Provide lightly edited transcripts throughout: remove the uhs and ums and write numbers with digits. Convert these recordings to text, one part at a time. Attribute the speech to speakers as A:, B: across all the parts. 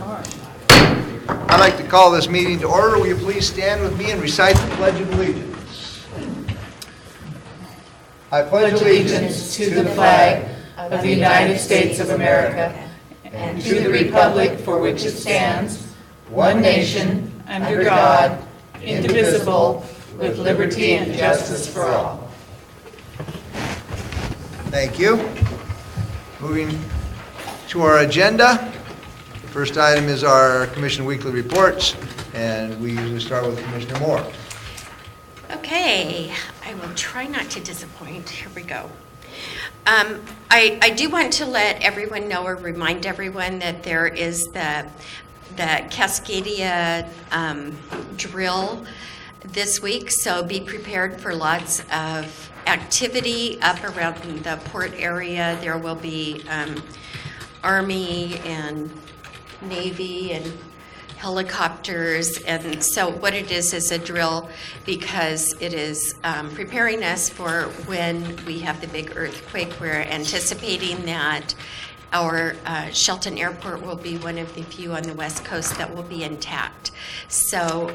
A: I'd like to call this meeting to order. Will you please stand with me and recite the Pledge of Allegiance? I pledge allegiance
B: to the flag of the United States of America and to the republic for which it stands, one nation, under God, indivisible, with liberty and justice for all.
A: Thank you. Moving to our agenda. The first item is our Commission Weekly Reports, and we usually start with Commissioner Moore.
C: Okay, I will try not to disappoint. Here we go. I do want to let everyone know or remind everyone that there is the Cascadia drill this week, so be prepared for lots of activity up around the port area. There will be Army and Navy and helicopters, and so what it is a drill because it is preparing us for when we have the big earthquake. We're anticipating that our Shelton Airport will be one of the few on the West Coast that will be intact. So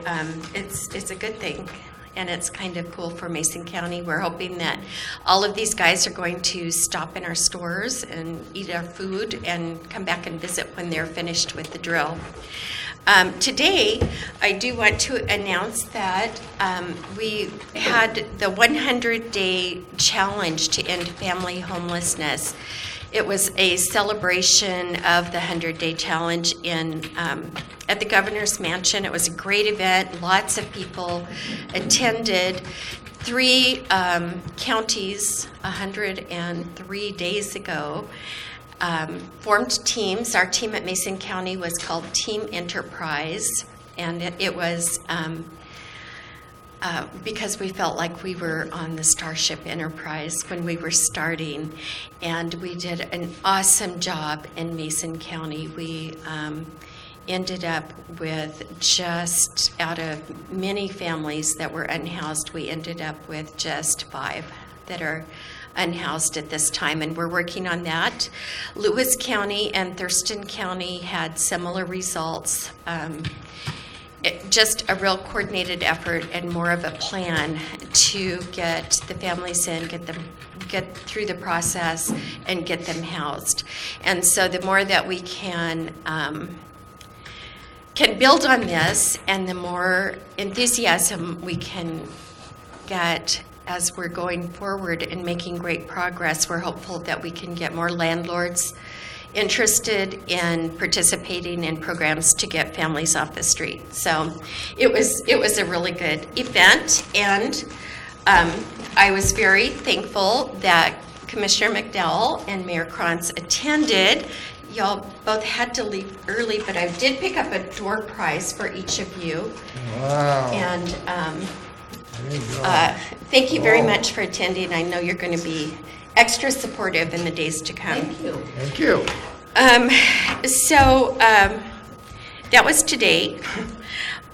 C: it's a good thing, and it's kind of cool for Mason County. We're hoping that all of these guys are going to stop in our stores and eat our food and come back and visit when they're finished with the drill. Today, I do want to announce that we had the 100-day challenge to end family homelessness. It was a celebration of the 100-day challenge at the Governor's Mansion. It was a great event. Lots of people attended. 3 counties, 103 days ago, formed teams. Our team at Mason County was called Team Enterprise, and it was because we felt like we were on the Starship Enterprise when we were starting, and we did an awesome job in Mason County. We ended up with just, out of many families that were unhoused, we ended up with just 5 that are unhoused at this time, and we're working on that. Lewis County and Thurston County had similar results. Just a real coordinated effort and more of a plan to get the families in, get through the process, and get them housed. And so the more that we can build on this, and the more enthusiasm we can get as we're going forward and making great progress, we're hopeful that we can get more landlords interested in participating in programs to get families off the street. So it was a really good event, and I was very thankful that Commissioner McDowell and Mayor Krantz attended. Y'all both had to leave early, but I did pick up a door prize for each of you.
A: Wow.
C: And thank you very much for attending. I know you're going to be extra supportive in the days to come.
B: Thank you.
A: Thank you.
C: So that was today.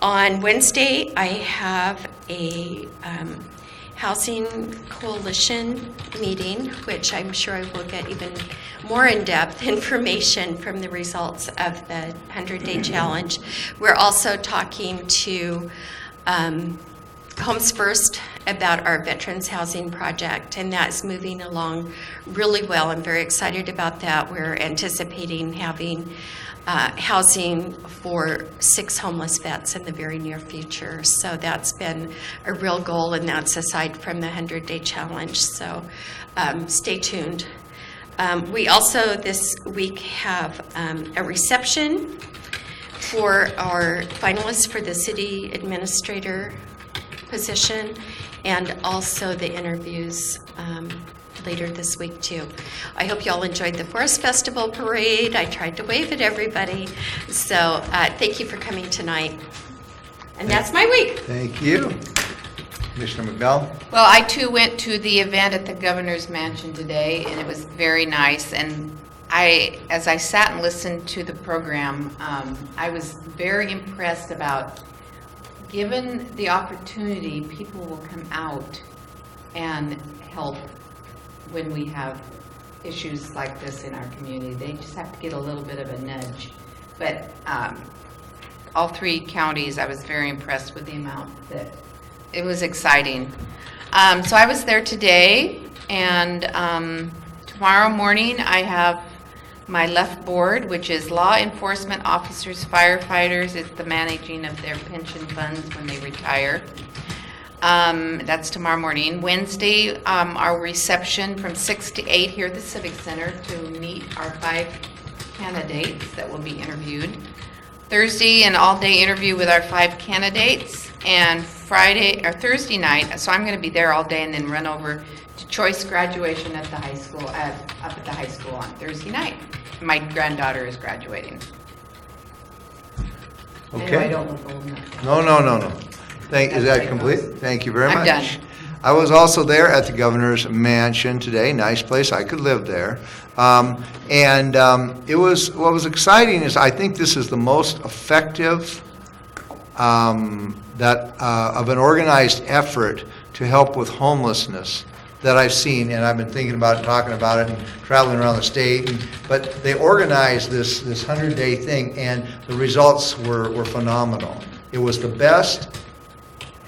C: On Wednesday, I have a Housing Coalition meeting, which I'm sure I will get even more in-depth information from the results of the 100-day challenge. We're also talking to Homes First about our Veterans Housing Project, and that's moving along really well. I'm very excited about that. We're anticipating having housing for 6 homeless vets in the very near future. So that's been a real goal, and that's aside from the 100-day challenge. So stay tuned. We also this week have a reception for our finalists for the city administrator position, and also the interviews later this week too. I hope you all enjoyed the Forest Festival parade. I tried to wave at everybody. So thank you for coming tonight. And that's my week.
A: Thank you. Commissioner McDowell?
B: Well, I too went to the event at the Governor's Mansion today, and it was very nice. And as I sat and listened to the program, I was very impressed about, given the opportunity, people will come out and help when we have issues like this in our community. They just have to get a little bit of a nudge. but all 3 counties, I was very impressed with the amount that it was exciting. So I was there today, and tomorrow morning I have my left board, which is law enforcement officers, firefighters. It's the managing of their pension funds when they retire. That's tomorrow morning. Wednesday, our reception from 6 to 8 here at the Civic Center to meet our 5 candidates that will be interviewed. Thursday, an all-day interview with our 5 candidates, and Friday or Thursday night. So I'm going to be there all day and then run over to choice graduation at the high school, up at the high school on Thursday night. My granddaughter is graduating. I know I
A: Okay.
B: don't look old enough.
A: No. Is that complete? Thank you very much. I'm done. I was also there at the governor's mansion today. Nice place. I could live there. It was, what was exciting is I think this is the most effective of an organized effort to help with homelessness that I've seen, and I've been thinking about it, talking about it, and traveling around the state. But they organized this 100-day thing, and the results were phenomenal. It was the best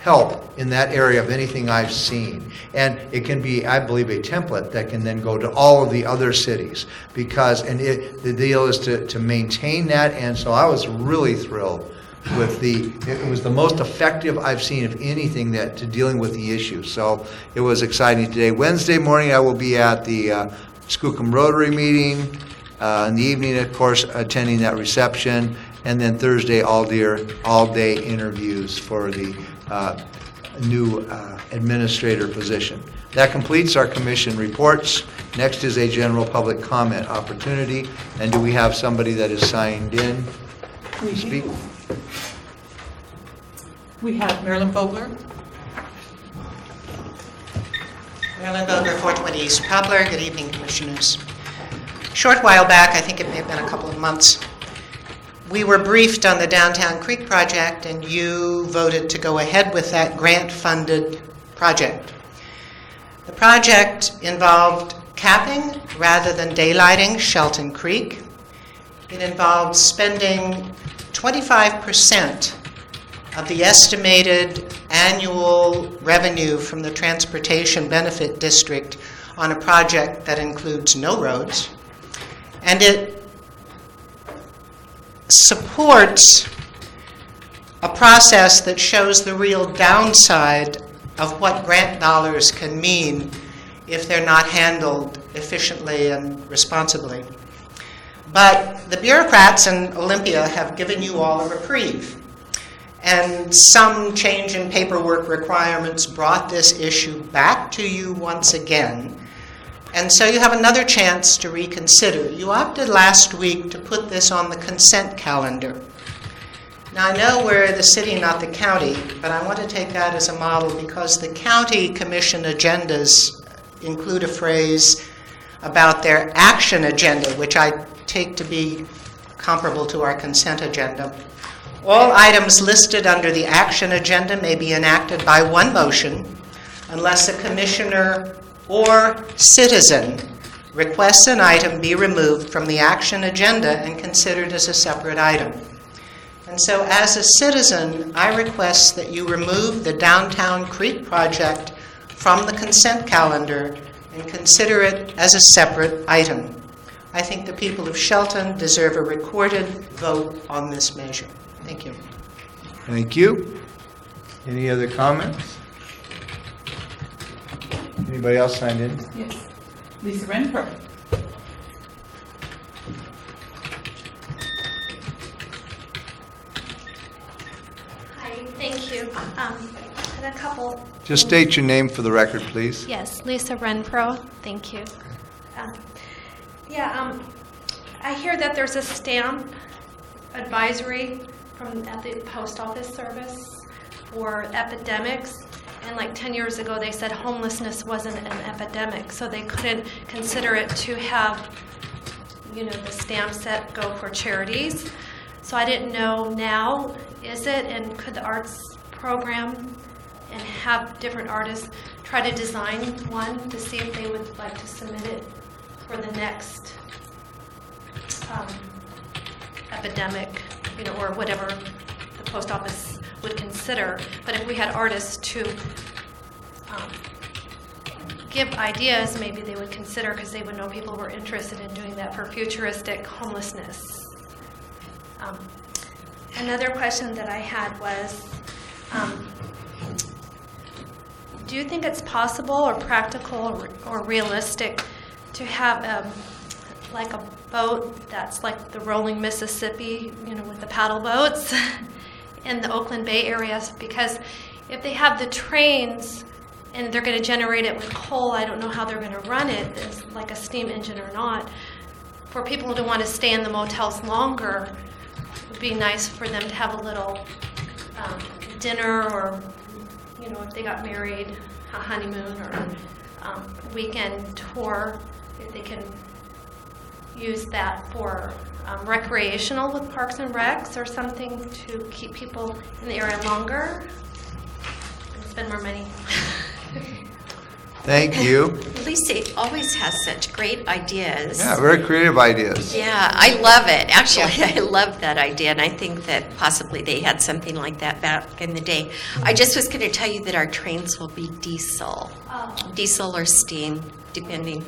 A: help in that area of anything I've seen. And it can be, I believe, a template that can then go to all of the other cities, because, the deal is to maintain that, and so I was really thrilled with it was the most effective I've seen of anything to dealing with the issue. So it was exciting today. Wednesday morning I will be at the Skookum Rotary meeting, in the evening, of course, attending that reception, and then Thursday all-day interviews for the new administrator position. That completes our commission reports. Next is a general public comment opportunity. And do we have somebody that is signed in to speak?
D: We have Marilyn Vogler.
E: Marilyn Vogler, 420 East Poplar. Good evening, Commissioners. A short while back, I think it may have been a couple of months, we were briefed on the Downtown Creek project, and you voted to go ahead with that grant-funded project. The project involved capping rather than daylighting Shelton Creek. It involved spending 25% of the estimated annual revenue from the Transportation Benefit District on a project that includes no roads. And it supports a process that shows the real downside of what grant dollars can mean if they're not handled efficiently and responsibly. But the bureaucrats in Olympia have given you all a reprieve, and some change in paperwork requirements brought this issue back to you once again. And so you have another chance to reconsider. You opted last week to put this on the consent calendar. Now, I know we're the city, not the county, but I want to take that as a model because the county commission agendas include a phrase about their action agenda, which I take to be comparable to our consent agenda. All items listed under the action agenda may be enacted by one motion unless a commissioner or citizen requests an item be removed from the action agenda and considered as a separate item. And so as a citizen, I request that you remove the Downtown Creek project from the consent calendar and consider it as a separate item. I think the people of Shelton deserve a recorded vote on this measure. Thank you.
A: Thank you. Any other comments? Anybody else signed in?
D: Yes. Lisa Renfro.
F: Hi, thank you. And a couple.
A: Just state your name for the record, please.
F: Yes, Lisa Renfro. Thank you. I hear that there's a stamp advisory at the post office service for epidemics. And like 10 years ago, they said homelessness wasn't an epidemic, so they couldn't consider it to have, the stamp set go for charities. So I didn't know now, is it, and could the arts program and have different artists try to design one to see if they would like to submit it for the next epidemic, or whatever the post office would consider. But if we had artists to give ideas, maybe they would consider, because they would know people were interested in doing that for futuristic homelessness. Another question that I had was, do you think it's possible or practical or realistic to have like a boat that's like the rolling Mississippi, with the paddle boats in the Oakland Bay area? Because if they have the trains and they're going to generate it with coal, I don't know how they're going to run it, as like a steam engine or not. For people to want to stay in the motels longer, it would be nice for them to have a little dinner, or if they got married, a honeymoon or weekend tour, if they can use that for recreational with Parks and Recs or something to keep people in the area longer and spend more money.
A: Thank you.
C: Lisa always has such great ideas.
A: Yeah, very creative ideas.
C: Yeah, I love it. Actually, I love that idea, and I think that possibly they had something like that back in the day. I just was going to tell you that our trains will be diesel. Diesel or steam, depending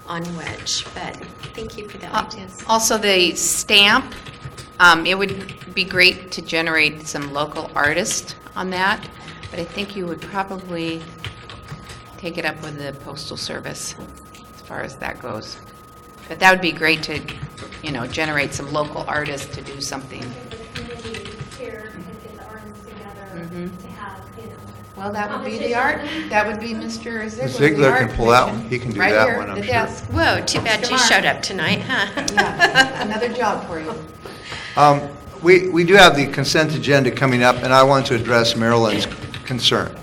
C: on which, but thank you for the ideas.
B: Also, the stamp, it would be great to generate some local artists on that, but I think you would probably take it up with the Postal Service as far as that goes. But that would be great to, generate some local artists to do something.
F: The community here and get the artists together to have,
B: Well, that would be the art, that would be Mr. Ziegler.
A: Ziegler
B: the
A: can
B: art
A: pull that
B: commission.
A: one. He can do
B: Right
A: that
B: here
A: one,
B: at
A: I'm
B: the
A: sure.
B: desk.
C: Whoa, too bad
B: Mr.
C: you
B: Mark.
C: showed up tonight, huh?
B: Yeah, another job for you.
A: We do have the consent agenda coming up, and I want to address Marilyn's concern.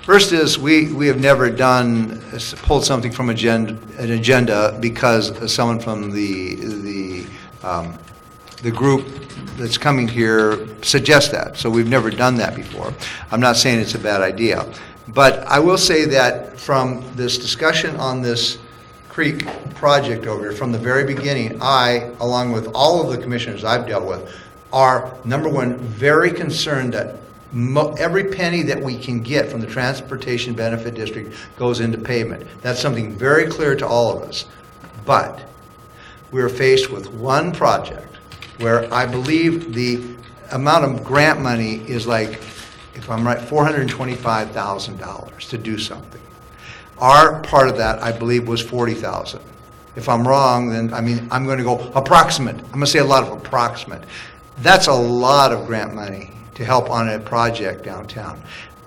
A: First is, we have never pulled something from an agenda because someone from the group that's coming here suggests that. So we've never done that before. I'm not saying it's a bad idea. But I will say that from this discussion on this creek project over here, from the very beginning, I, along with all of the commissioners I've dealt with, are, number one, very concerned that every penny that we can get from the Transportation Benefit District goes into payment. That's something very clear to all of us. But we're faced with one project where I believe the amount of grant money is like, if I'm right, $425,000 to do something. Our part of that, I believe, was $40,000. If I'm wrong, then, I'm going to go approximate. I'm going to say a lot of approximate. That's a lot of grant money to help on a project downtown.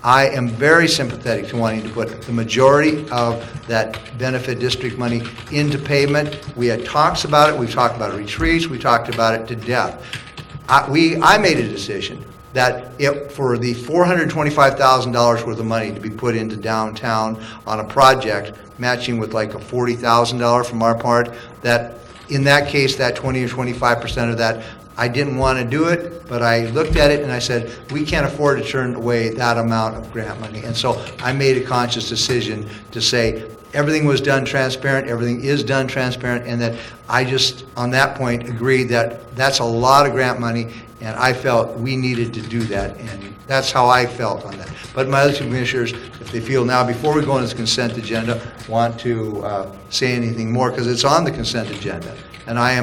A: I am very sympathetic to wanting to put the majority of that benefit district money into payment. We had talks about it. We've talked about retreats. We talked about it to death. I made a decision that if for the $425,000 worth of money to be put into downtown on a project, matching with like a $40,000 from our part, that in that case, that 20 or 25% of that, I didn't want to do it, but I looked at it and I said, we can't afford to turn away that amount of grant money. And so I made a conscious decision to say everything was done transparent, everything is done transparent, and that I just, on that point, agreed that that's a lot of grant money, and I felt we needed to do that, and that's how I felt on that. But my other two commissioners, if they feel now, before we go on this consent agenda, want to say anything more, because it's on the consent agenda, and I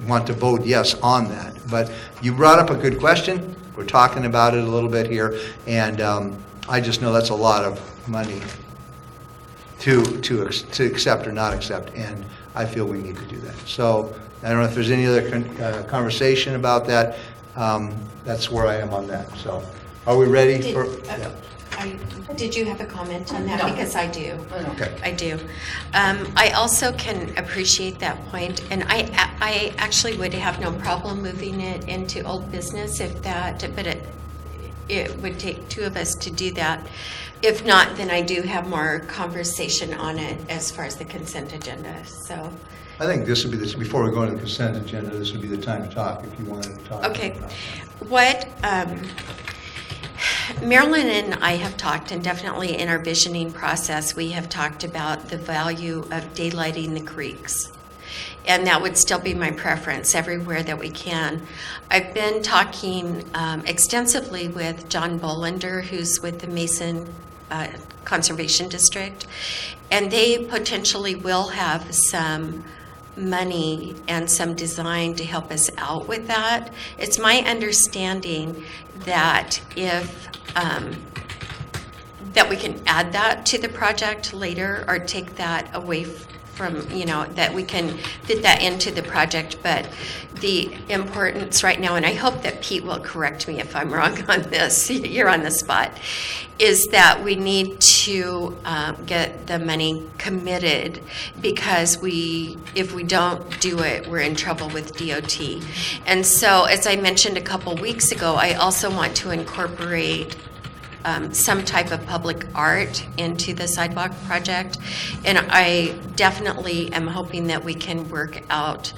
A: want to vote yes on that. But you brought up a good question. We're talking about it a little bit here, and I just know that's a lot of money to accept or not accept, and I feel we need to do that. So I don't know if there's any other conversation about that. That's where I am on that. So are we ready for? Yeah.
C: Did you have a comment on that?
B: No.
C: Because I do.
A: Okay.
C: I do. I also can appreciate that point, and I actually would have no problem moving it into old business if that, but it would take two of us to do that. If not, then I do have more conversation on it as far as the consent agenda, so.
A: I think this would be before we go into the consent agenda, this would be the time to talk if you wanted to talk.
C: Okay. What, Marilyn and I have talked, and definitely in our visioning process, we have talked about the value of daylighting the creeks. And that would still be my preference everywhere that we can. I've been talking extensively with John Bolander, who's with the Mason Conservation District, and they potentially will have some money and some design to help us out with that. It's my understanding that if that we can add that to the project later or take that away from, that we can fit that into the project. But the importance right now, and I hope that Pete will correct me if I'm wrong on this, you're on the spot, is that we need to get the money committed, because if we don't do it, we're in trouble with DOT. And so, as I mentioned a couple weeks ago, I also want to incorporate some type of public art into the sidewalk project. And I definitely am hoping that we can work out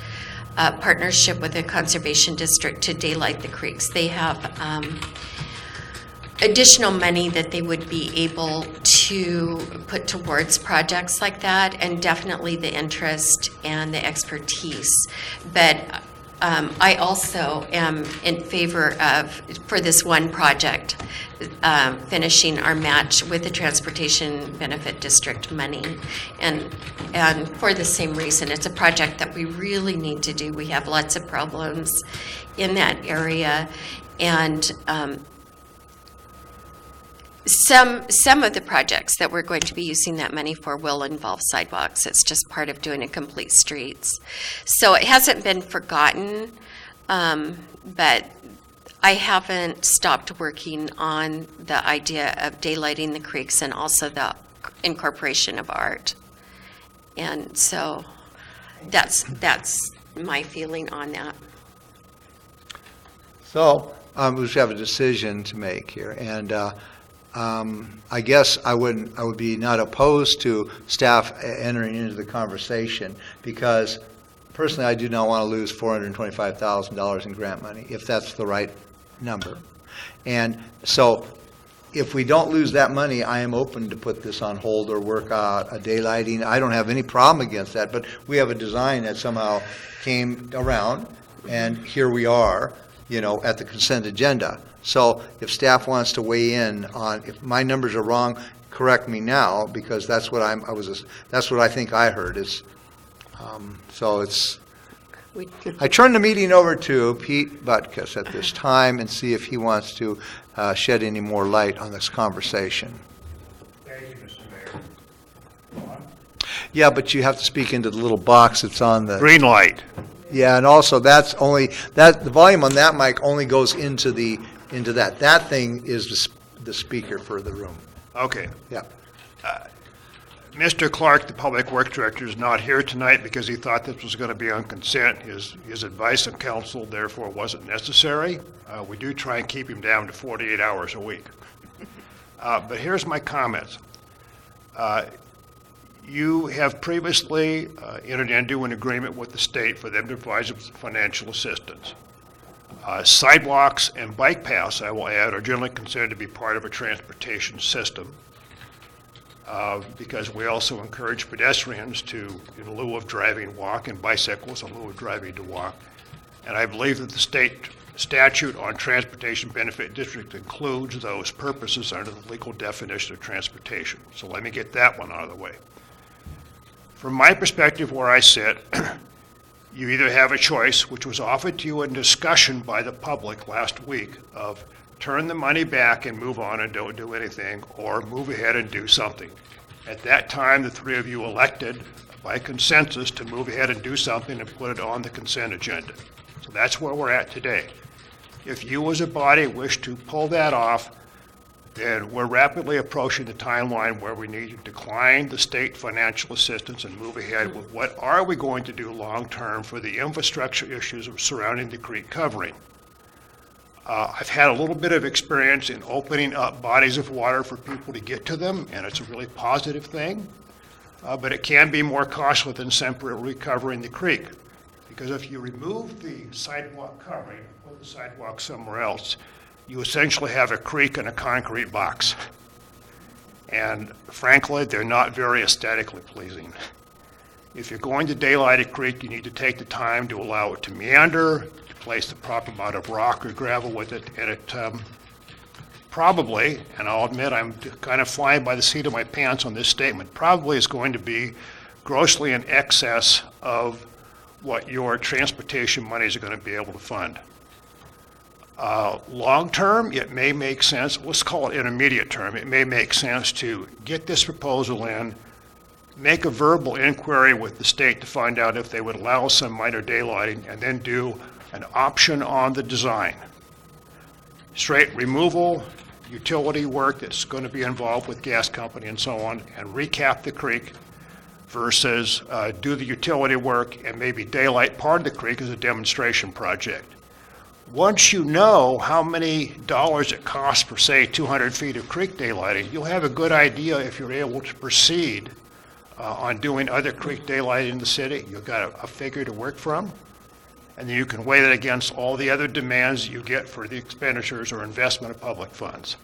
C: a partnership with the Conservation District to daylight the creeks. They have additional money that they would be able to put towards projects like that, and definitely the interest and the expertise. But I also am in favor of, for this one project, finishing our match with the Transportation Benefit District money. And for the same reason, it's a project that we really need to do. We have lots of problems in that area. And some of the projects that we're going to be using that money for will involve sidewalks. It's just part of doing a complete streets. So it hasn't been forgotten, but I haven't stopped working on the idea of daylighting the creeks and also the incorporation of art. And so that's my feeling on that.
A: So we should have a decision to make here, and I guess I would be not opposed to staff entering into the conversation, because personally I do not want to lose $425,000 in grant money, if that's the right number. And so if we don't lose that money, I am open to put this on hold or work out a daylighting. I don't have any problem against that, but we have a design that somehow came around, and here we are, at the consent agenda. So if staff wants to weigh in on, if my numbers are wrong, correct me now, because that's what that's what I think I heard is, so it's, I turn the meeting over to Pete Butkus at this time and see if he wants to shed any more light on this conversation.
G: Thank you, Mr. Mayor.
A: Yeah, but you have to speak into the little box that's on the.
G: Green light.
A: Yeah, and also that's only, the volume on that mic only goes into that. That thing is the speaker for the room.
G: Okay.
A: Yeah.
G: Mr. Clark, the Public Works Director, is not here tonight because he thought this was going to be on consent. His advice of counsel, therefore, wasn't necessary. We do try and keep him down to 48 hours a week. But here's my comments. You have previously entered into an agreement with the state for them to provide financial assistance. Sidewalks and bike paths, I will add, are generally considered to be part of a transportation system, because we also encourage pedestrians to, in lieu of driving, walk, and bicycles in lieu of driving to walk. And I believe that the state statute on Transportation Benefit District includes those purposes under the legal definition of transportation. So let me get that one out of the way. From my perspective, where I sit, you either have a choice, which was offered to you in discussion by the public last week, of turn the money back and move on and don't do anything, or move ahead and do something. At that time, the three of you elected by consensus to move ahead and do something and put it on the consent agenda. So that's where we're at today. If you as a body wish to pull that off, then we're rapidly approaching the timeline where we need to decline the state financial assistance and move ahead with what are we going to do long-term for the infrastructure issues surrounding the creek covering. I've had a little bit of experience in opening up bodies of water for people to get to them, and it's a really positive thing, but it can be more costly than simply recovering the creek, because if you remove the sidewalk covering, put the sidewalk somewhere else, you essentially have a creek in a concrete box. And frankly, they're not very aesthetically pleasing. If you're going to daylight a creek, you need to take the time to allow it to meander, to place the proper amount of rock or gravel with it, and it probably, and I'll admit I'm kind of flying by the seat of my pants on this statement, probably is going to be grossly in excess of what your transportation monies are going to be able to fund. Long-term, it may make sense, let's call it intermediate term, it may make sense to get this proposal in, make a verbal inquiry with the state to find out if they would allow some minor daylighting, and then do an option on the design. Straight removal, utility work that's going to be involved with gas company and so on, and recap the creek versus do the utility work and maybe daylight part of the creek as a demonstration project. Once you know how many dollars it costs for, say, 200 feet of creek daylighting, you'll have a good idea if you're able to proceed on doing other creek daylighting in the city. You've got a figure to work from, and then you can weigh that against all the other demands you get for the expenditures or investment of public funds.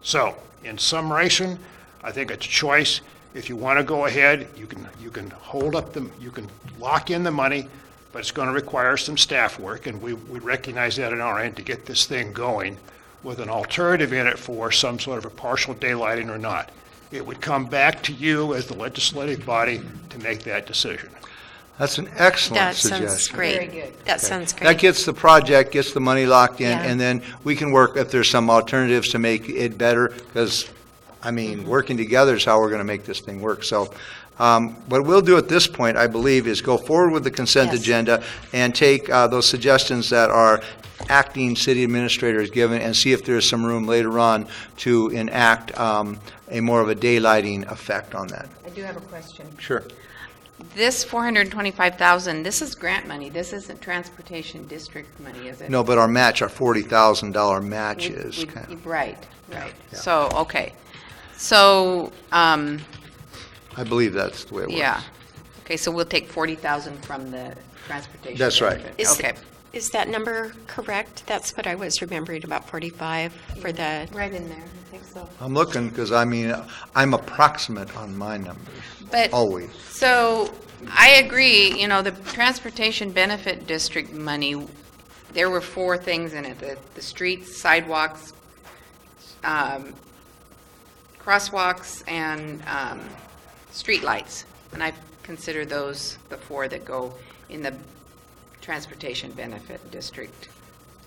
G: So, in summation, I think it's a choice. If you want to go ahead, you can hold up you can lock in the money, but it's going to require some staff work, and we recognize that on our end to get this thing going with an alternative in it for some sort of a partial daylighting or not. It would come back to you as the legislative body to make that decision.
A: That's an excellent
C: That
A: suggestion.
C: sounds great.
B: Very good.
C: That sounds great.
A: That gets the project, gets the money locked in,
C: Yeah.
A: and then we can work if there's some alternatives to make it better, because, I mean, working together is how we're going to make this thing work. So what we'll do at this point, I believe, is go forward with the consent
C: Yes.
A: agenda and take those suggestions that our acting city administrator has given and see if there's some room later on to enact a more of a daylighting effect on that.
B: I do have a question.
A: Sure.
B: This 425,000, this is grant money. This isn't transportation district money, is it?
A: No, but our match, our $40,000 match
B: We-
A: is
B: we-
A: kind of,
B: Right, right.
A: Yeah.
B: So, okay. So,
A: I believe that's the way it works.
B: yeah. Okay, so we'll take 40,000 from the transportation.
A: That's right.
B: benefit. Okay.
C: Is that number correct? That's what I was remembering, about 45 for the,
B: Right in there, I think so.
A: I'm looking, because I mean, I'm approximate on my numbers,
B: But,
A: always.
B: so, I agree, the transportation benefit district money, there were 4 things in it, the streets, sidewalks, crosswalks, and streetlights. And I consider those the 4 that go in the transportation benefit district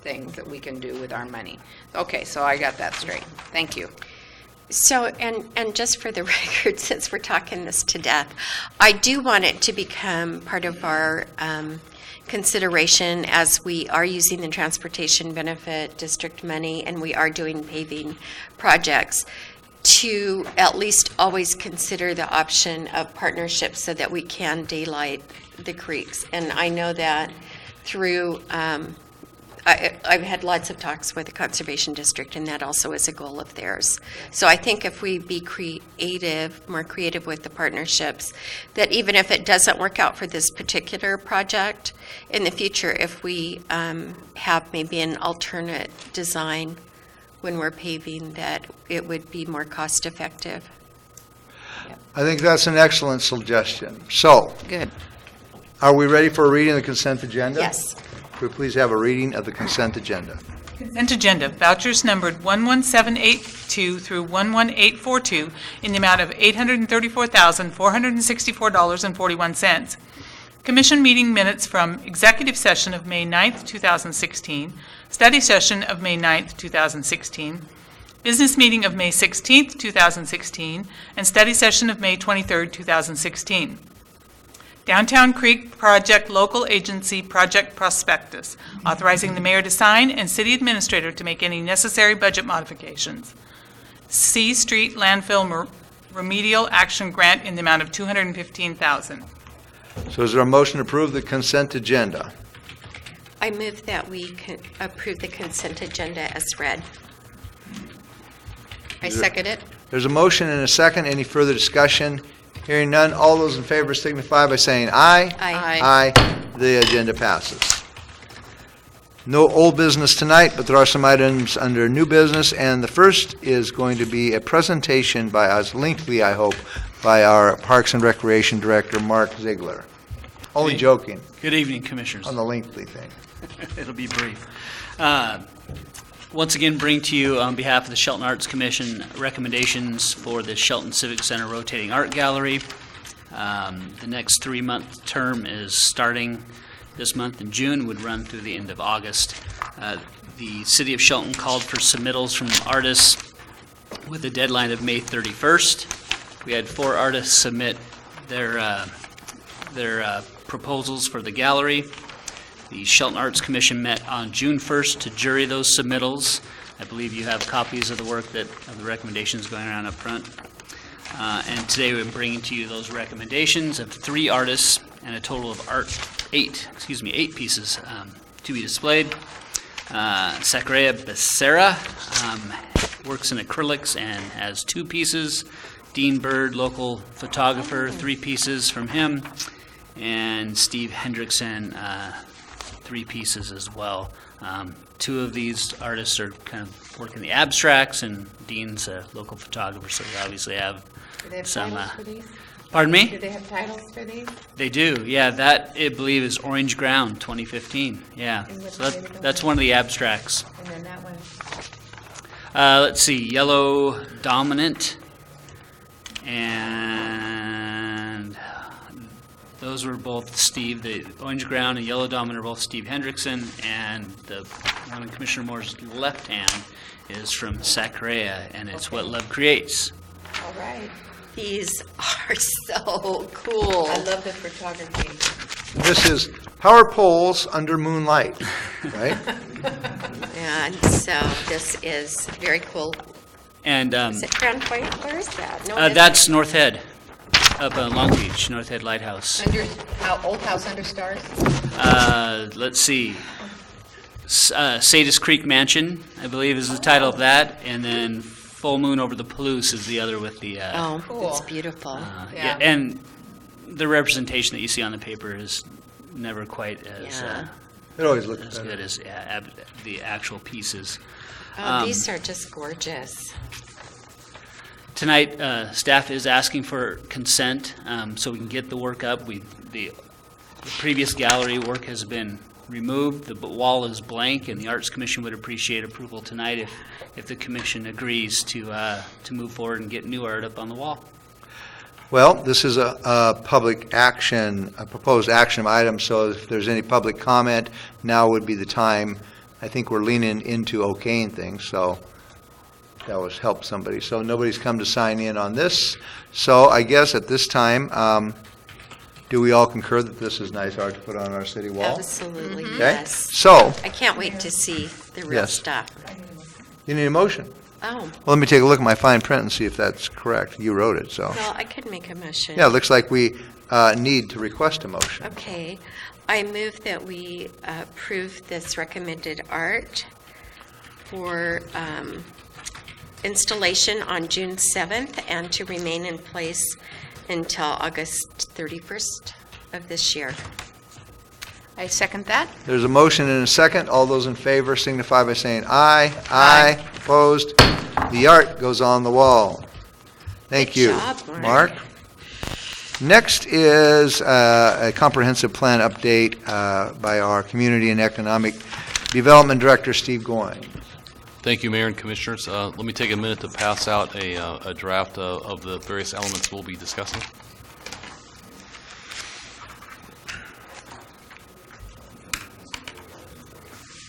B: things that we can do with our money. Okay, so I got that straight. Thank you.
C: so, and just for the record, since we're talking this to death, I do want it to become part of our consideration as we are using the transportation benefit district money and we are doing paving projects, to at least always consider the option of partnerships so that we can daylight the creeks. And I know that through, I've had lots of talks with the Conservation District, and that also is a goal of theirs. So I think if we be more creative with the partnerships, that even if it doesn't work out for this particular project, in the future, if we have maybe an alternate design when we're paving, that it would be more cost-effective.
A: I think that's an excellent suggestion. So,
B: Good.
A: are we ready for a reading of the consent agenda?
C: Yes.
A: Could we please have a reading of the consent agenda?
D: Consent agenda, vouchers numbered 11782 through 11842 in the amount of $834,464.41. Commission meeting minutes from executive session of May 9th, 2016, study session of May 9th, 2016, business meeting of May 16th, 2016, and study session of May 23rd, 2016. Downtown Creek Project Local Agency Project Prospectus, authorizing the mayor to sign and city administrator to make any necessary budget modifications. C Street Landfill Remedial Action Grant in the amount of $215,000.
A: So is there a motion to approve the consent agenda?
C: I move that we approve the consent agenda as read.
B: I second it.
A: There's a motion and a second. Any further discussion? Hearing none, all those in favor signify by saying aye.
C: Aye.
A: Aye. The agenda passes. No old business tonight, but there are some items under new business, and the first is going to be a presentation by, as lengthy, I hope, by our Parks and Recreation Director, Mark Ziegler. Only
H: Okay.
A: joking
H: Good evening, Commissioners.
A: on the lengthy thing.
H: It'll be brief. Once again, bring to you on behalf of the Shelton Arts Commission recommendations for the Shelton Civic Center Rotating Art Gallery. The next 3-month term is starting this month in June, would run through the end of August. The City of Shelton called for submittals from artists with a deadline of May 31st. We had 4 artists submit their proposals for the gallery. The Shelton Arts Commission met on June 1st to jury those submittals. I believe you have copies of the work of the recommendations going around up front. And today we're bringing to you those recommendations of 3 artists and a total of 8 pieces to be displayed. Sacarea Becerra works in acrylics and has 2 pieces. Dean Bird, local photographer, 3 pieces from him. And Steve Hendrickson, 3 pieces as well. 2 of these artists are kind of working the abstracts, and Dean's a local photographer, so we obviously have
B: Do they have
H: some.
B: titles for these?
H: Pardon me?
B: Do they have titles for these?
H: They do, yeah. That, I believe, is Orange Ground 2015. Yeah.
B: And what's
H: So
B: the name of
H: that's
B: the-
H: one of the abstracts.
B: And then that one?
H: Let's see, Yellow Dominant, and those were both Steve, the Orange Ground and Yellow Dominant are both Steve Hendrickson, and the one in Commissioner Moore's left hand is from Sacarea, and it's What Love Creates.
B: All right.
C: These are so cool.
B: I love the photography.
A: This is Power Poles Under Moonlight, right?
C: And so this is very cool.
H: And
C: Is it Crown Point? Where is that? No,
H: that's North Head, up on Long Beach, North Head Lighthouse.
B: Old House Under Stars?
H: Let's see. Sadist Creek Mansion, I believe, is the title of that, and then Full Moon Over the Palouse is the other with the.
C: Oh,
B: Cool.
C: it's beautiful.
H: Yeah, and the representation that you see on the paper is never quite as
C: Yeah.
A: It always looks
H: as
A: better.
H: good as the actual pieces.
C: Oh, these are just gorgeous.
H: Tonight, staff is asking for consent so we can get the work up. The previous gallery work has been removed. The wall is blank, and the Arts Commission would appreciate approval tonight if the commission agrees to move forward and get new art up on the wall.
A: Well, this is a public action, a proposed action item, so if there's any public comment, now would be the time. I think we're leaning into okaying things, so that would help somebody. So nobody's come to sign in on this. So I guess at this time, do we all concur that this is nice art to put on our city wall?
C: Absolutely,
A: Okay,
C: yes.
A: so,
C: I can't wait to see the real
A: Yes.
C: stuff.
A: you need a motion.
C: Oh,
A: Well, let me take a look at my fine print and see if that's correct. You wrote it, so.
C: well, I could make a motion.
A: Yeah, it looks like we need to request a motion.
C: Okay. I move that we approve this recommended art for installation on June 7th and to remain in place until August 31st of this year.
B: I second that.
A: There's a motion and a second. All those in favor signify by saying aye. Aye. Opposed? The art goes on the wall. Thank
C: Good
A: you.
C: job, Mark.
A: Next is a comprehensive plan update by our Community and Economic Development Director, Steve Goins.
I: Thank you, Mayor and Commissioners. Let me take a minute to pass out a draft of the various elements we'll be discussing.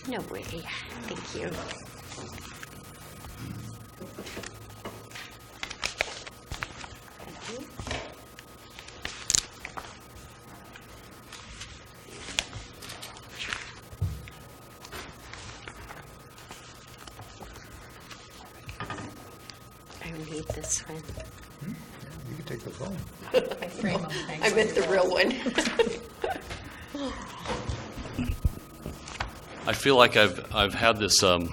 C: No way. Thank you. I need this one.
A: You can take the phone.
B: I frame them.
C: I meant the real one.
I: I feel like I've had this little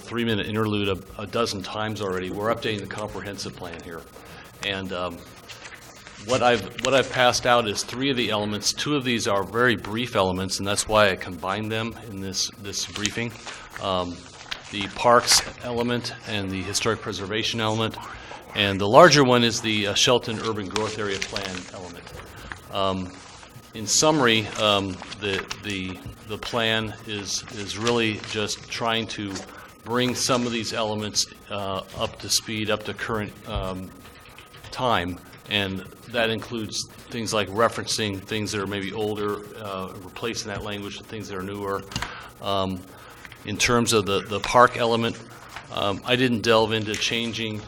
I: 3-minute interlude a dozen times already. We're updating the comprehensive plan here, and what I've passed out is 3 of the elements. 2 of these are very brief elements, and that's why I combined them in this briefing. The parks element and the historic preservation element. And the larger one is the Shelton Urban Growth Area Plan element. In summary, the plan is really just trying to bring some of these elements up to speed, up to current time, and that includes things like referencing things that are maybe older, replacing that language with things that are newer. In terms of the park element, I didn't delve into changing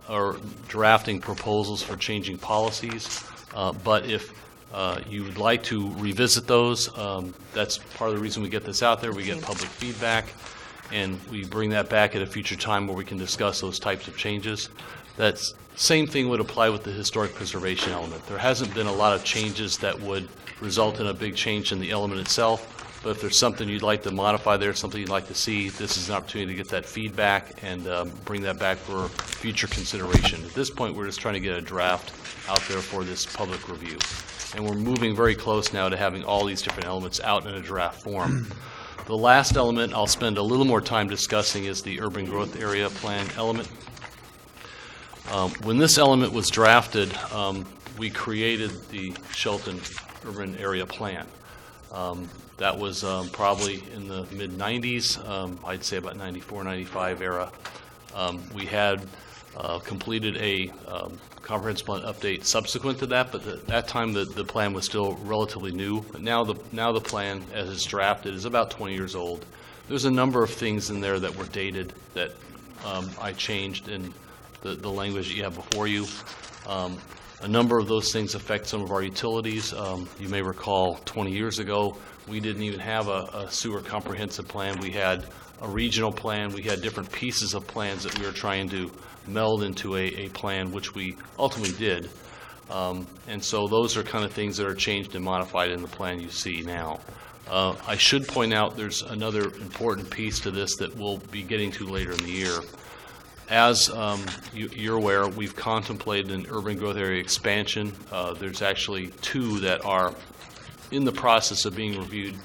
I: or drafting proposals for changing policies, but if you would like to revisit those, that's part of the reason we get this out there. We get public feedback, and we bring that back at a future time where we can discuss those types of changes. That same thing would apply with the historic preservation element. There hasn't been a lot of changes that would result in a big change in the element itself, but if there's something you'd like to modify there, something you'd like to see, this is an opportunity to get that feedback and bring that back for future consideration. At this point, we're just trying to get a draft out there for this public review. And we're moving very close now to having all these different elements out in a draft form. The last element I'll spend a little more time discussing is the Urban Growth Area Plan element. When this element was drafted, we created the Shelton Urban Area Plan. That was probably in the mid-90s, I'd say about 94, 95 era. We had completed a comprehensive plan update subsequent to that, but at that time the plan was still relatively new. But now the plan, as it's drafted, is about 20 years old. There's a number of things in there that were dated that I changed in the language that you have before you. A number of those things affect some of our utilities. You may recall 20 years ago, we didn't even have a sewer comprehensive plan. We had a regional plan. We had different pieces of plans that we were trying to meld into a plan, which we ultimately did. And so those are kind of things that are changed and modified in the plan you see now. I should point out there's another important piece to this that we'll be getting to later in the year. As you're aware, we've contemplated an urban growth area expansion. There's actually two that are in the process of being reviewed.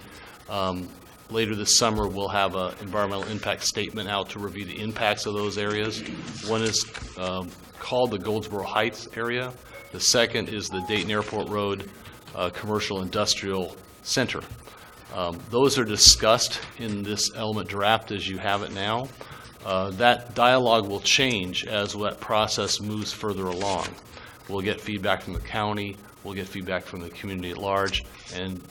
I: Later this summer, we'll have an environmental impact statement out to review the impacts of those areas. One is called the Goldsboro Heights area. The second is the Dayton Airport Road Commercial Industrial Center. Those are discussed in this element draft as you have it now. That dialogue will change as that process moves further along. We'll get feedback from the county, we'll get feedback from the community at large, and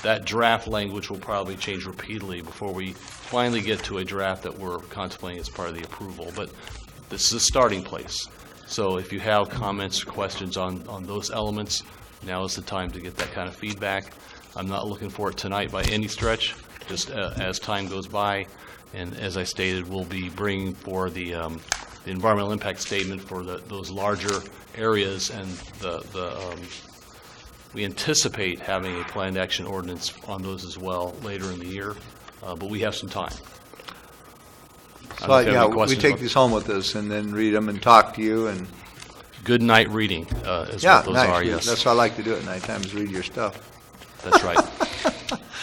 I: that draft language will probably change repeatedly before we finally get to a draft that we're contemplating as part of the approval. But this is a starting place. So if you have comments or questions on those elements, now is the time to get that kind of feedback. I'm not looking for it tonight by any stretch, just as time goes by. And as I stated, we'll be bringing for the environmental impact statement for those larger areas, and we anticipate having a planned action ordinance on those as well later in the year, but we have some time.
A: So, yeah, we take these home with us and then read them and talk to you and.
I: Good night reading is
A: Yeah,
I: what those
A: nice.
I: are, yes.
A: That's what I like to do at nighttime, is read your stuff.
I: That's right.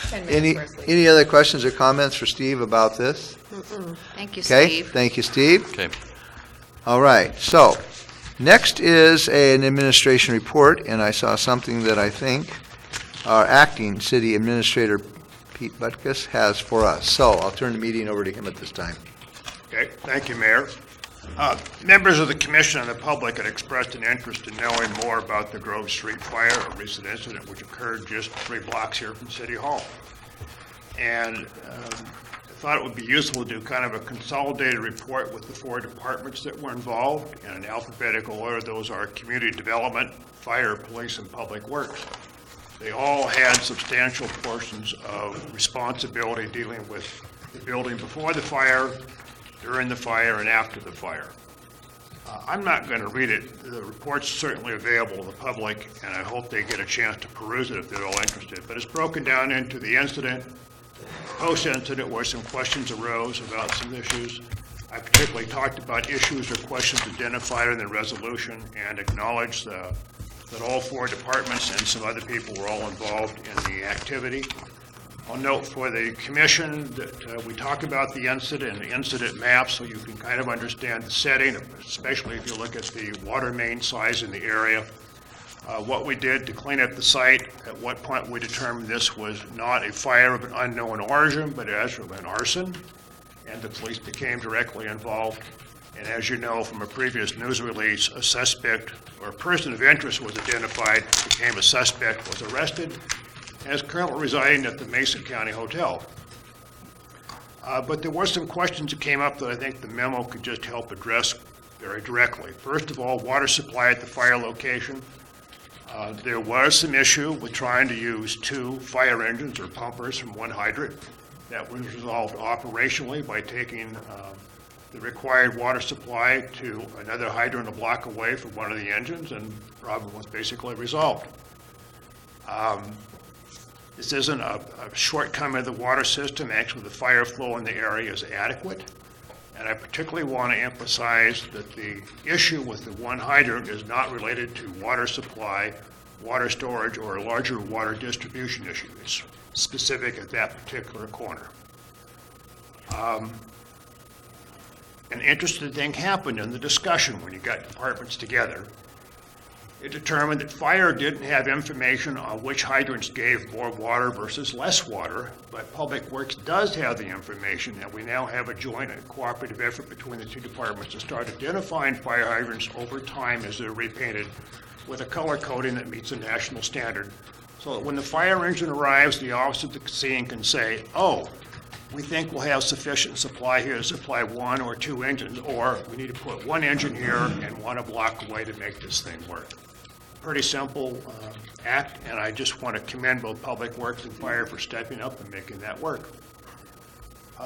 B: 10 minutes for sleep.
A: Any other questions or comments for Steve about this?
B: Thank you,
A: Okay,
B: Steve.
A: thank you, Steve.
I: Okay.
A: All right, so next is an administration report, and I saw something that I think our acting city administrator, Pete Butkus, has for us. So I'll turn the meeting over to him at this time.
G: Okay, thank you, Mayor. Members of the commission and the public had expressed an interest in knowing more about the Grove Street fire, a recent incident which occurred just 3 blocks here from City Hall. And I thought it would be useful to do kind of a consolidated report with the 4 departments that were involved in an alphabetical order. Those are community development, fire, police, and public works. They all had substantial portions of responsibility dealing with the building before the fire, during the fire, and after the fire. I'm not going to read it. The report's certainly available to the public, and I hope they get a chance to peruse it if they're all interested. But it's broken down into the incident, post-incident, where some questions arose about some issues. I particularly talked about issues or questions identified in the resolution and acknowledged that all 4 departments and some other people were all involved in the activity. I'll note for the commission that we talk about the incident and the incident map so you can kind of understand the setting, especially if you look at the water main size in the area. What we did to clean up the site, at what point we determined this was not a fire of an unknown origin, but as of an arson, and the police became directly involved. And as you know from a previous news release, a suspect or a person of interest was identified, became a suspect, was arrested, and is currently residing at the Mason County Hotel. But there were some questions that came up that I think the memo could just help address very directly. First of all, water supply at the fire location. There was some issue with trying to use 2 fire engines or pumpers from one hydrant. That was resolved operationally by taking the required water supply to another hydrant a block away from one of the engines, and the problem was basically resolved. This isn't a shortcoming of the water system. Actually, the fire flow in the area is adequate. And I particularly want to emphasize that the issue with the one hydrant is not related to water supply, water storage, or a larger water distribution issue. It's specific at that particular corner. An interesting thing happened in the discussion when you got departments together. It determined that fire didn't have information on which hydrants gave more water versus less water, but Public Works does have the information, and we now have a joint and cooperative effort between the 2 departments to start identifying fire hydrants over time as they're repainted with a color coding that meets a national standard, so that when the fire engine arrives, the officer at the scene can say, oh, we think we'll have sufficient supply here to supply 1 or 2 engines, or we need to put 1 engine here and 1 a block away to make this thing work. Pretty simple act, and I just want to commend both Public Works and Fire for stepping up and making that work.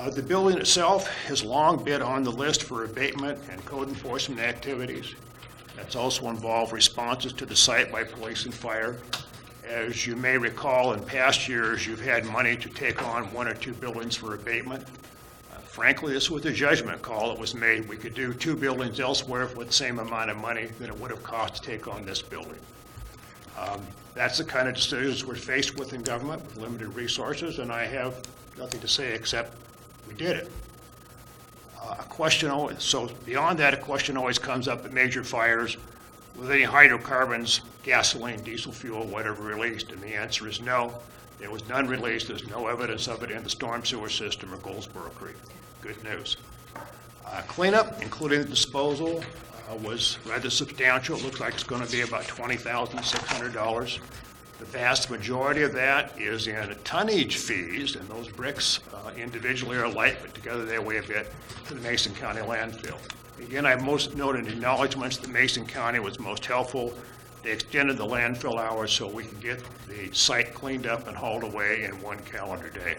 G: The building itself has long been on the list for abatement and code enforcement activities. That's also involved responses to the site by police and fire. As you may recall, in past years, you've had money to take on 1 or 2 buildings for abatement. Frankly, this was a judgment call that was made. We could do 2 buildings elsewhere with the same amount of money that it would have cost to take on this building. That's the kind of decisions we're faced with in government with limited resources, and I have nothing to say except we did it. So beyond that, a question always comes up at major fires. With any hydrocarbons, gasoline, diesel fuel, whatever released, and the answer is no. There was none released. There's no evidence of it in the storm sewer system or Goldsboro Creek. Good news. Cleanup, including the disposal, was rather substantial. It looks like it's going to be about $20,600. The vast majority of that is in tonnage fees, and those bricks individually are light, but together they weigh a bit, to the Mason County landfill. Again, I most noted acknowledgments that Mason County was most helpful. They extended the landfill hours so we could get the site cleaned up and hauled away in 1 calendar day.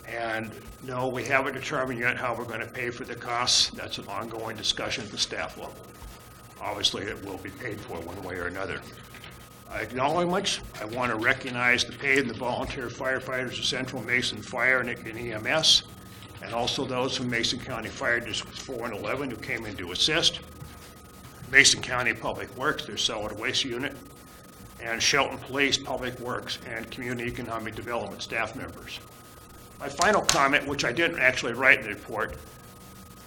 G: And no, we haven't determined yet how we're going to pay for the costs. That's an ongoing discussion at the staff level. Obviously, it will be paid for one way or another. Acknowledgements, I want to recognize the paid and the volunteer firefighters of Central Mason Fire and EMS, and also those from Mason County Fire Districts 4 and 11 who came in to assist. Mason County Public Works, their solid waste unit, and Shelton Police, Public Works, and Community Economic Development staff members. My final comment, which I didn't actually write in the report,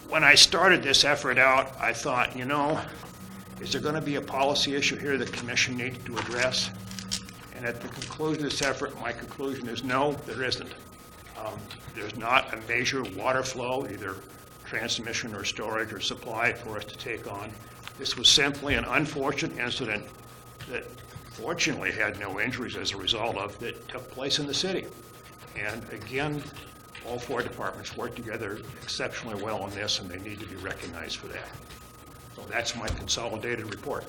G: when I started this effort out, I thought, you know, is there going to be a policy issue here the commission needs to address? And at the conclusion of this effort, my conclusion is no, there isn't. There's not a major water flow, either transmission or storage or supply, for us to take on. This was simply an unfortunate incident that fortunately had no injuries as a result of that took place in the city. And again, all 4 departments worked together exceptionally well on this, and they need to be recognized for that. So that's my consolidated report.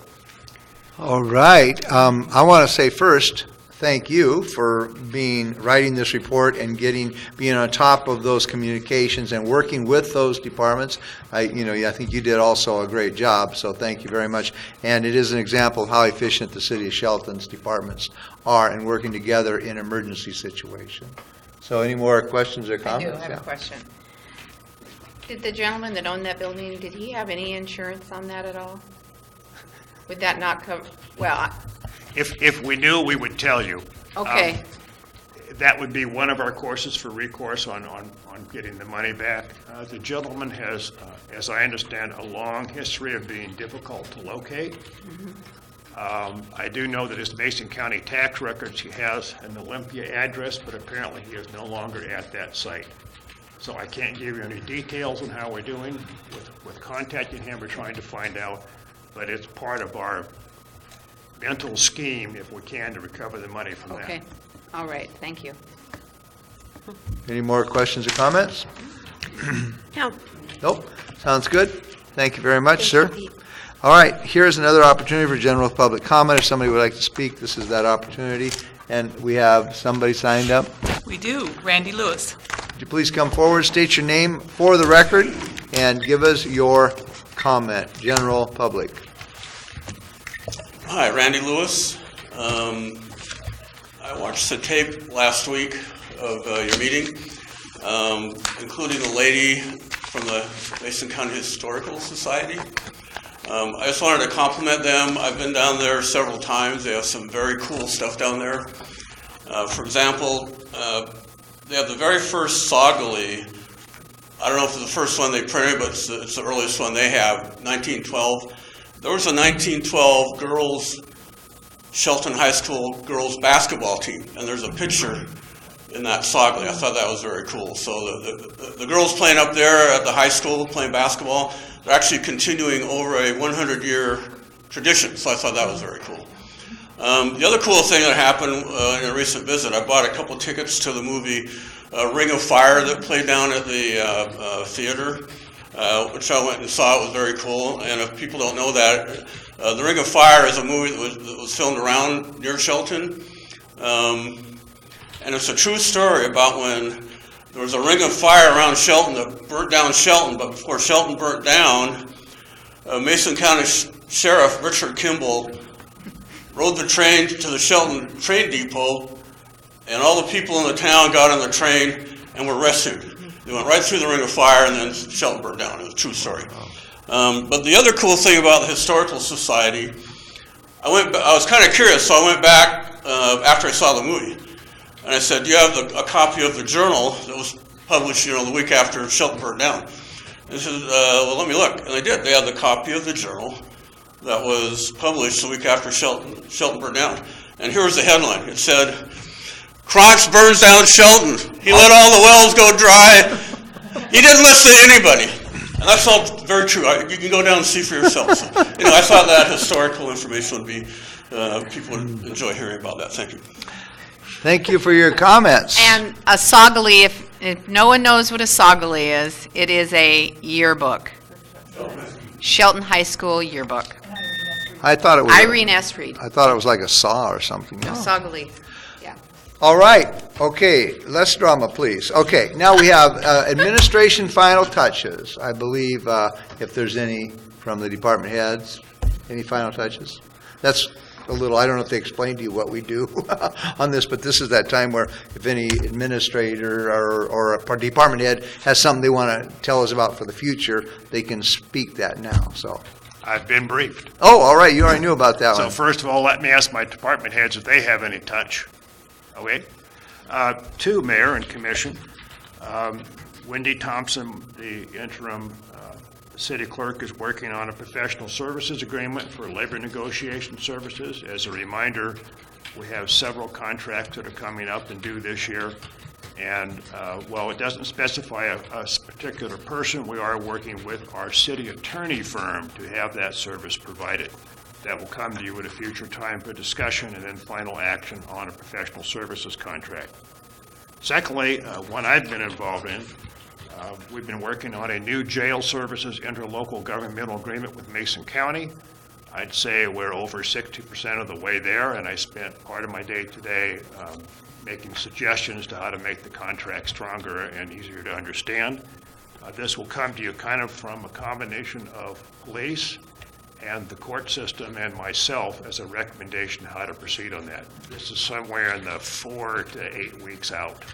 A: All right. I want to say first, thank you for writing this report and being on top of those communications and working with those departments. I think you did also a great job, so thank you very much. And it is an example of how efficient the City of Shelton's departments are in working together in emergency situations. So any more questions or
B: I
A: comments?
B: do have a question. Did the gentleman that owned that building, did he have any insurance on that at all? Would that not cover, well,
G: If we knew, we would tell you.
B: okay.
G: that would be one of our courses for recourse on getting the money back. The gentleman has, as I understand, a long history of being difficult to locate. I do know that his Mason County tax records, he has an Olympia address, but apparently he is no longer at that site. So I can't give you any details on how we're doing with contacting him or trying to find out, but it's part of our mental scheme, if we can, to recover the money from that.
B: Okay, all right, thank you.
A: Any more questions or comments?
C: No.
A: Nope. Sounds good. Thank you very much, sir.
C: Thank you, Pete.
A: All right, here's another opportunity for general public comment. If somebody would like to speak, this is that opportunity. And we have somebody signed up.
D: We do. Randy Lewis.
A: Would you please come forward, state your name for the record, and give us your comment, general public.
J: Hi, Randy Lewis. I watched the tape last week of your meeting, including the lady from the Mason County Historical Society. I just wanted to compliment them. I've been down there several times. They have some very cool stuff down there. For example, they have the very first Saugerly. I don't know if it's the first one they printed, but it's the earliest one they have, 1912. There was a 1912 girls, Shelton High School girls basketball team, and there's a picture in that Saugerly. I thought that was very cool. So the girls playing up there at the high school, playing basketball, they're actually continuing over a 100-year tradition, so I thought that was very cool. The other cool thing that happened in a recent visit, I bought a couple tickets to the movie Ring of Fire that played down at the theater, which I went and saw. It was very cool. And if people don't know that, The Ring of Fire is a movie that was filmed around near Shelton. And it's a true story about when there was a ring of fire around Shelton that burnt down Shelton, but before Shelton burnt down, Mason County Sheriff Richard Kimball rode the train to the Shelton train depot, and all the people in the town got on the train and were rescued. They went right through the ring of fire, and then Shelton burned down. It was a true story. But the other cool thing about the Historical Society, I was kind of curious, so I went back after I saw the movie. And I said, do you have a copy of the journal that was published, the week after Shelton burned down? And they said, well, let me look. And they did. They had the copy of the journal that was published the week after Shelton burned down. And here was the headline. It said, Crotch burns down Shelton. He let all the wells go dry. He didn't listen to anybody. And that's all very true. You can go down and see for yourself. So, I thought that historical information would be, people would enjoy hearing about that. Thank you.
A: Thank you for your comments.
B: And a Saugerly, if no one knows what a Saugerly is, it is a yearbook. Shelton High School yearbook.
A: I thought it was
B: Irene S. Reed.
A: I thought it was like a saw or something.
B: No, Saugerly. Yeah.
A: All right. Okay. Less drama, please. Okay. Now we have administration final touches. I believe if there's any from the department heads, any final touches? That's a little, I don't know if they explained to you what we do on this, but this is that time where if any administrator or a department head has something they want to tell us about for the future, they can speak that now. So
G: I've been briefed.
A: Oh, all right. You already knew about that
G: So
A: one.
G: first of all, let me ask my department heads if they have any touch. Okay. Two, Mayor and Commission. Wendy Thompson, the interim city clerk, is working on a professional services agreement for labor negotiation services. As a reminder, we have several contracts that are coming up and due this year. And while it doesn't specify a particular person, we are working with our city attorney firm to have that service provided. That will come to you at a future time for discussion and then final action on a professional services contract. Secondly, one I've been involved in, we've been working on a new jail services interlocal governmental agreement with Mason County. I'd say we're over 60% of the way there, and I spent part of my day today making suggestions to how to make the contract stronger and easier to understand. This will come to you kind of from a combination of police and the court system and myself as a recommendation how to proceed on that. This is somewhere in the 4 to 8 weeks out.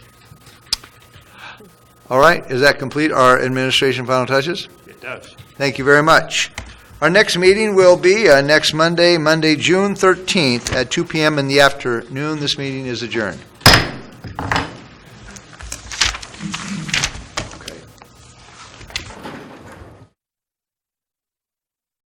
A: All right. Does that complete our administration final touches?
G: It does.
A: Thank you very much. Our next meeting will be next Monday, June 13th at 2 p.m. in the afternoon. This meeting is adjourned.